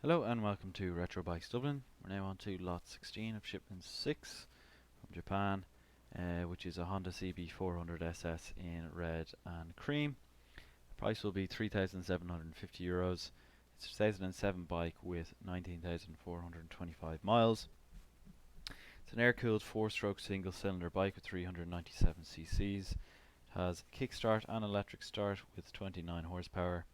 Hello and welcome to Retro Bikes Dublin. We're now on to lot 16 of shipment 6 from Japan, which is a Honda cb400ss in red and cream. The price will be €3,750. It's a 2007 bike with 19,425 miles. It's an air-cooled 4-stroke single-cylinder bike with 397 cc's. It has kickstart and electric start with 29 horsepower.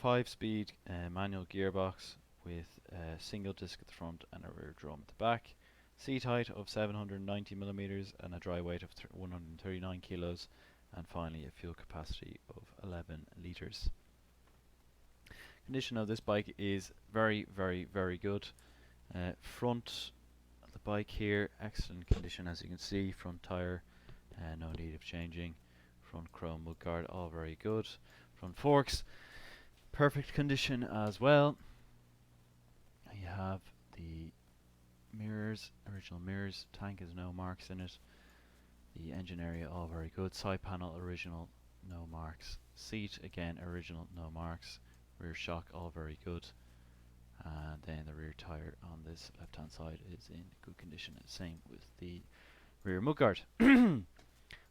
5-speed manual gearbox with a single disc at the front and a rear drum at the back. Seat height of 790mm and a dry weight of 139 kilos, and finally a fuel capacity of 11 litres. Condition of this bike is very good. Front of the bike here, excellent condition as you can see. Front tyre, no need of changing. Front chrome mudguard, all very good. Front forks, perfect condition as well. You have the mirrors, original mirrors. Tank has no marks in it. The engine area, all very good. Side panel, original, no marks. Seat, again, original, no marks. Rear shock, all very good. And then the rear tyre on this left hand side is in good condition. Same with the rear mudguard.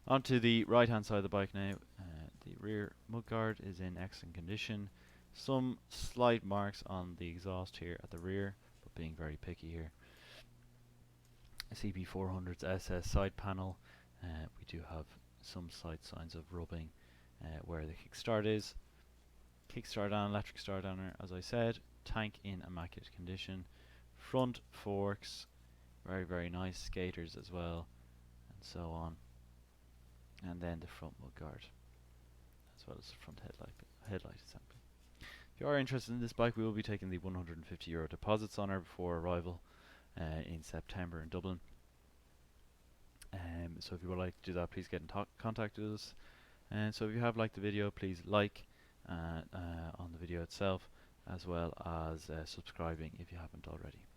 Onto the right hand side of the bike now. The rear mudguard is in excellent condition. Some slight marks on the exhaust here at the rear, but being very picky here. A cb400ss side panel. We do have some slight signs of rubbing where the kickstart is. Kickstart and electric start on her, as I said. Tank in immaculate condition. Front forks, very nice. Skaters as well, and so on. And then the front mudguard, as well as the front headlight assembly. If you are interested in this bike, we will be taking the €150 deposits on her before arrival in September in Dublin. So if you would like to do that, please get in contact with us. And so if you have liked the video, please like on the video itself, as well as subscribing if you haven't already.